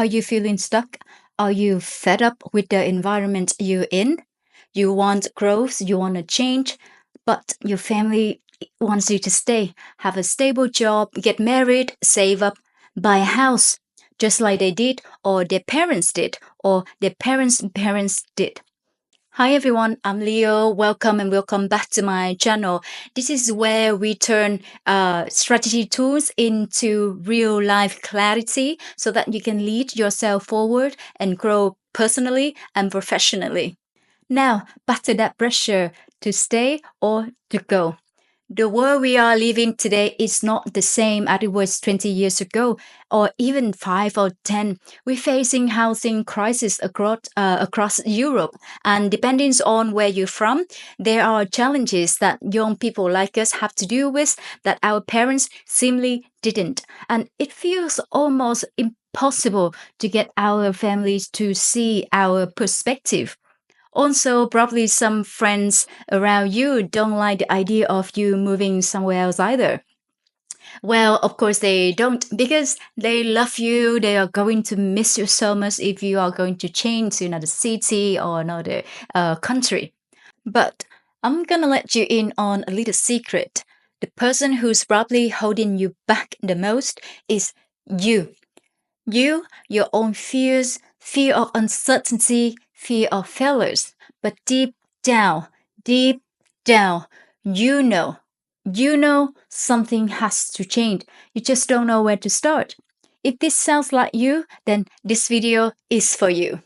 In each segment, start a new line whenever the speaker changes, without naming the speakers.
Are you feeling stuck? Are you fed up with the environment you're in? You want growth, you want to change, but your family wants you to stay, have a stable job, get married, save up, buy a house, just like they did, or their parents did, or their parents' parents did. Hi everyone, I'm Leo. Welcome and welcome back to my channel. This is where we turn strategy tools into real life clarity so that you can lead yourself forward and grow personally and professionally. Now, back to that pressure to stay or to go. The world we are living today is not the same as it was 20 years ago, or even 5 or 10. We're facing housing crisis across Europe, and depending on where you're from, there are challenges that young people like us have to deal with that our parents simply didn't. And it feels almost impossible to get our families to see our perspective. Also, probably some friends around you don't like the idea of you moving somewhere else either. Well, of course they don't because they love you. They are going to miss you so much if you are going to change to another city or another country. But I'm gonna let you in on a little secret. The person who's probably holding you back the most is you. You, your own fears, fear of uncertainty, fear of failures. But deep down, you know, you know something has to change. You just don't know where to start. If this sounds like you, then this video is for you.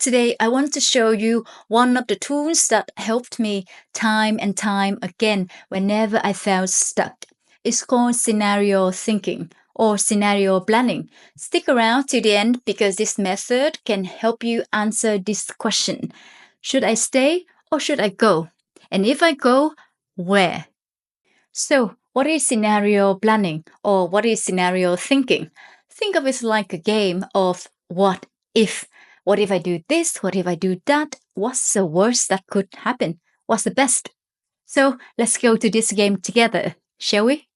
Today, I want to show you one of the tools that helped me time and time again whenever I felt stuck. It's called scenario thinking or scenario planning. Stick around to the end because this method can help you answer this question. Should I stay or should I go? And if I go, where? So, what is scenario planning or what is scenario thinking? Think of it like a game of what if. What if I do this? What if I do that? What's the worst that could happen? What's the best? So, let's go to this game together, shall we?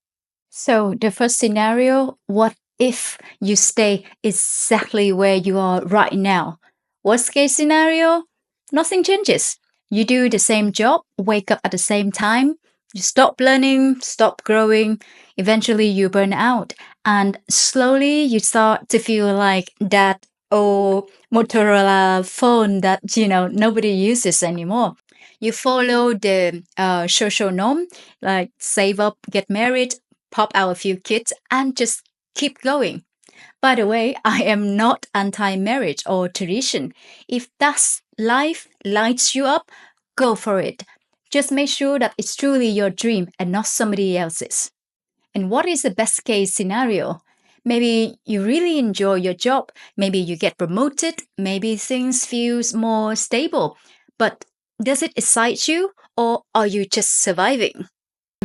So, the first scenario, what if you stay exactly where you are right now? Worst case scenario, nothing changes. You do the same job, wake up at the same time, you stop learning, stop growing, eventually you burn out, and slowly you start to feel like that old Motorola phone that nobody uses anymore. You follow the social norm, like save up, get married, pop out a few kids, and just keep going. By the way, I am not anti marriage or tradition. If that life lights you up, go for it. Just make sure that it's truly your dream and not somebody else's. And what is the best case scenario? Maybe you really enjoy your job. Maybe you get promoted. Maybe things feels more stable. But does it excite you or are you just surviving?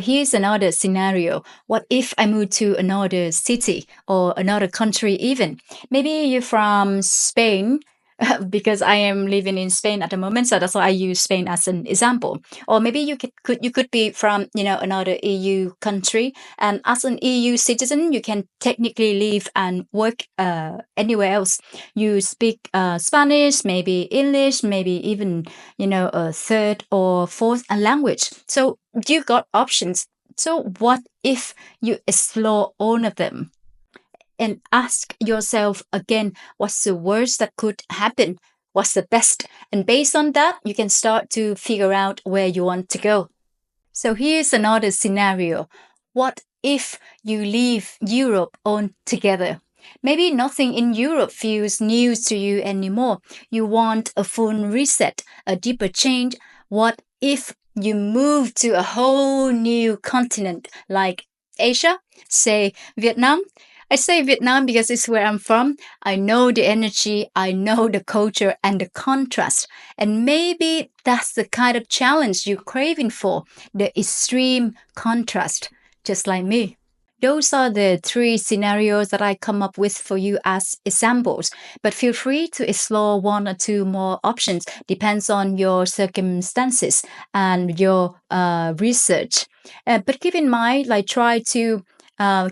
Here's another scenario. What if I move to another city or another country even? Maybe you're from Spain because I am living in Spain at the moment, so that's why I use Spain as an example. Or maybe you could be from another EU country, and as an EU citizen, you can technically live and work anywhere else. You speak Spanish, maybe English, maybe even a third or fourth language. So you got options. So what if you explore all of them? And ask yourself again, what's the worst that could happen? What's the best? And based on that, you can start to figure out where you want to go. So here's another scenario. What if you leave Europe altogether? Maybe nothing in Europe feels new to you anymore. You want a full reset, a deeper change. What if you move to a whole new continent like Asia, say Vietnam? I say Vietnam because it's where I'm from. I know the energy, I know the culture and the contrast. And maybe that's the kind of challenge you're craving for, the extreme contrast, just like me. Those are the three scenarios that I come up with for you as examples, but feel free to explore one or two more options. Depends on your circumstances and your research. But keep in mind, like try to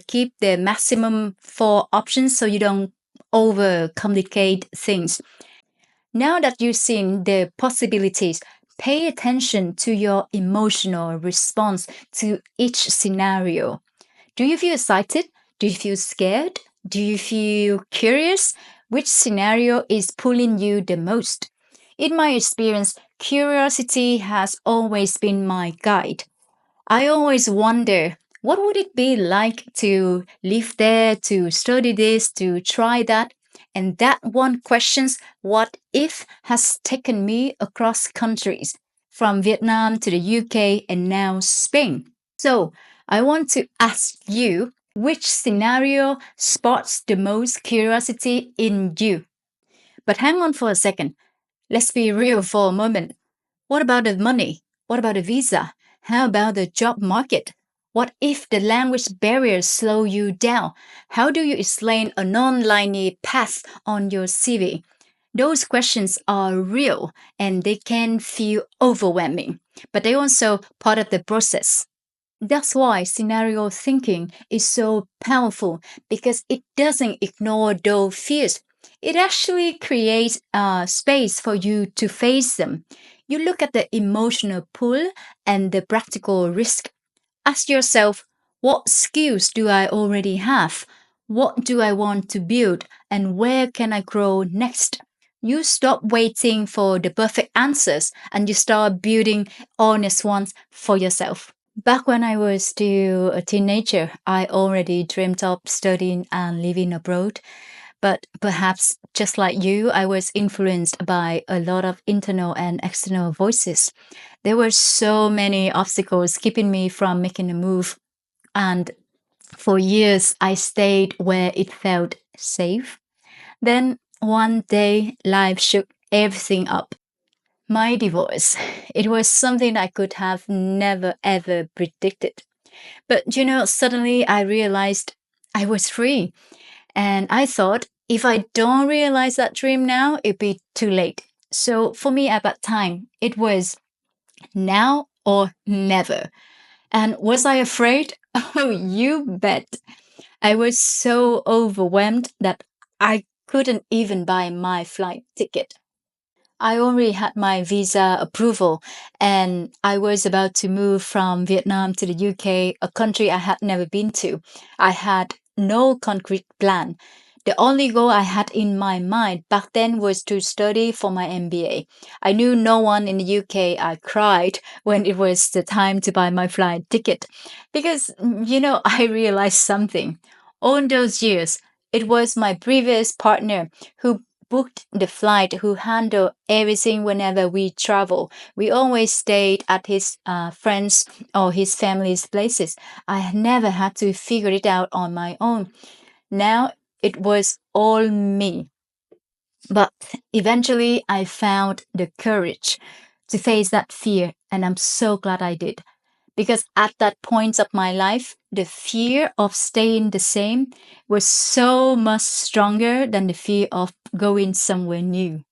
keep the maximum four options so you don't overcomplicate things. Now that you've seen the possibilities, pay attention to your emotional response to each scenario. Do you feel excited? Do you feel scared? Do you feel curious? Which scenario is pulling you the most? In my experience, curiosity has always been my guide. I always wonder what would it be like to live there, to study this, to try that? And that one questions, what if, has taken me across countries, from Vietnam to the UK and now Spain. So I want to ask you, which scenario sparks the most curiosity in you? But hang on for a second. Let's be real for a moment. What about the money? What about the visa? How about the job market? What if the language barriers slow you down? How do you explain a non-linear path on your CV? Those questions are real and they can feel overwhelming, but they also part of the process. That's why scenario thinking is so powerful because it doesn't ignore those fears. It actually creates a space for you to face them. You look at the emotional pull and the practical risk. Ask yourself, what skills do I already have? What do I want to build? And where can I grow next? You stop waiting for the perfect answers and you start building honest ones for yourself. Back when I was still a teenager, I already dreamed of studying and living abroad. But perhaps just like you, I was influenced by a lot of internal and external voices. There were so many obstacles keeping me from making a move. And for years, I stayed where it felt safe. Then one day, life shook everything up. My divorce. It was something I could have never ever predicted. But suddenly I realized I was free. And I thought if I don't realize that dream now, it'd be too late. So for me at that time, it was now or never. And was I afraid? Oh, you bet. I was so overwhelmed that I couldn't even buy my flight ticket. I already had my visa approval and I was about to move from Vietnam to the UK, a country I had never been to. I had no concrete plan. The only goal I had in my mind back then was to study for my MBA. I knew no one in the UK. I cried when it was the time to buy my flight ticket because, I realized something. All those years, it was my previous partner who booked the flight, who handled everything whenever we travel. We always stayed at his friends or his family's places. I never had to figure it out on my own. Now it was all me. But eventually I found the courage to face that fear, and I'm so glad I did. Because at that point of my life, the fear of staying the same was so much stronger than the fear of going somewhere new.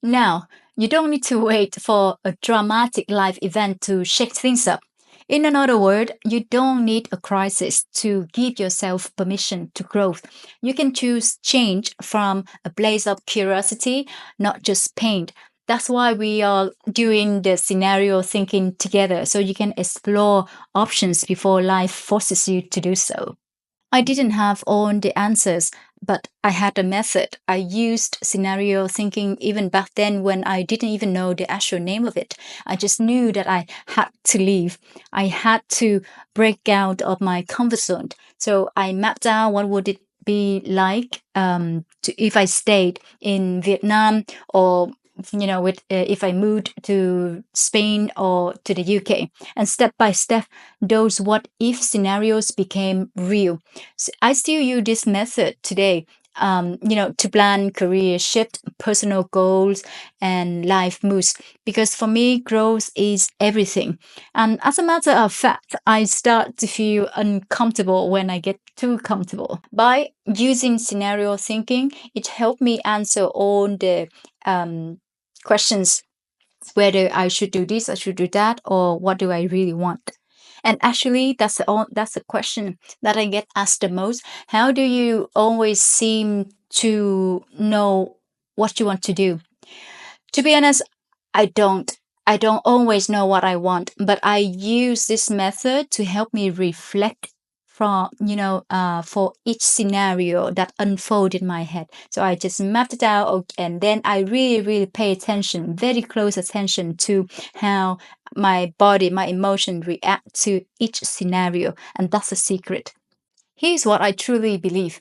Now, you don't need to wait for a dramatic life event to shake things up. In another word, you don't need a crisis to give yourself permission to growth. You can choose change from a place of curiosity, not just pain. That's why we are doing the scenario thinking together so you can explore options before life forces you to do so. I didn't have all the answers, but I had a method. I used scenario thinking even back then when I didn't even know the actual name of it. I just knew that I had to leave. I had to break out of my comfort zone. So I mapped out what would it be like if I stayed in Vietnam or with if I moved to Spain or to the UK, and step by step, those what if scenarios became real. So I still use this method today, to plan career shift, personal goals, and life moves. Because for me, growth is everything. And as a matter of fact, I start to feel uncomfortable when I get too comfortable. By using scenario thinking, it helped me answer all the questions whether I should do this, I should do that, or what do I really want. And actually, that's a question that I get asked the most. How do you always seem to know what you want to do? To be honest, I don't. I don't always know what I want, but I use this method to help me reflect from, for each scenario that unfold in my head. So I just mapped it out, and then I really, really pay attention, very close attention to how my body, my emotion react to each scenario. And that's a secret. Here's what I truly believe.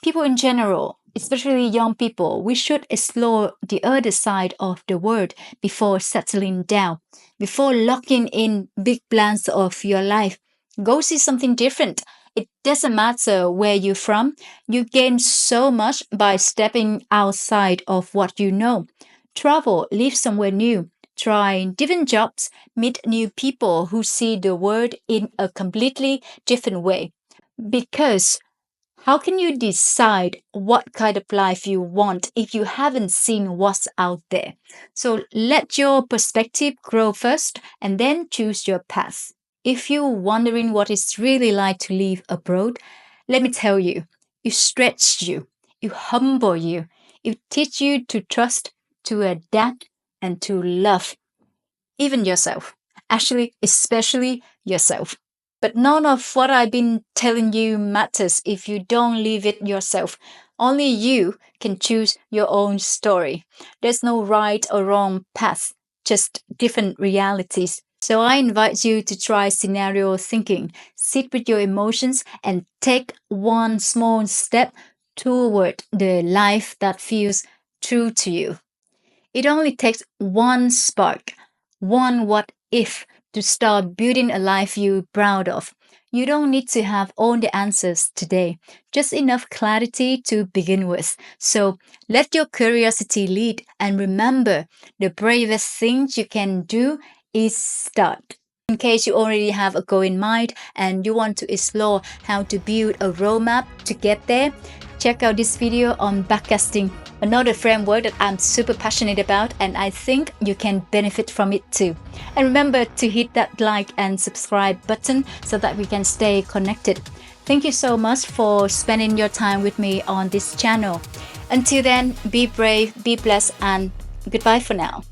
People in general, especially young people, we should explore the other side of the world before settling down, before locking in big plans of your life. Go see something different. It doesn't matter where you're from. You gain so much by stepping outside of what you know. Travel, live somewhere new. Try different jobs, meet new people who see the world in a completely different way. Because how can you decide what kind of life you want if you haven't seen what's out there? So let your perspective grow first and then choose your path. If you're wondering what it's really like to live abroad, let me tell you, it stretches you, it humble you, it teach you to trust, to adapt, and to love even yourself. Actually, especially yourself. But none of what I've been telling you matters if you don't live it yourself. Only you can choose your own story. There's no right or wrong path, just different realities. So I invite you to try scenario thinking, sit with your emotions, and take one small step toward the life that feels true to you. It only takes one spark, one what if to start building a life you're proud of. You don't need to have all the answers today, just enough clarity to begin with. So let your curiosity lead and remember the bravest thing you can do is start. In case you already have a goal in mind and you want to explore how to build a roadmap to get there, check out this video on backcasting, another framework that I'm super passionate about, and I think you can benefit from it too. And remember to hit that like and subscribe button so that we can stay connected. Thank you so much for spending your time with me on this channel. Until then, be brave, be blessed, and goodbye for now.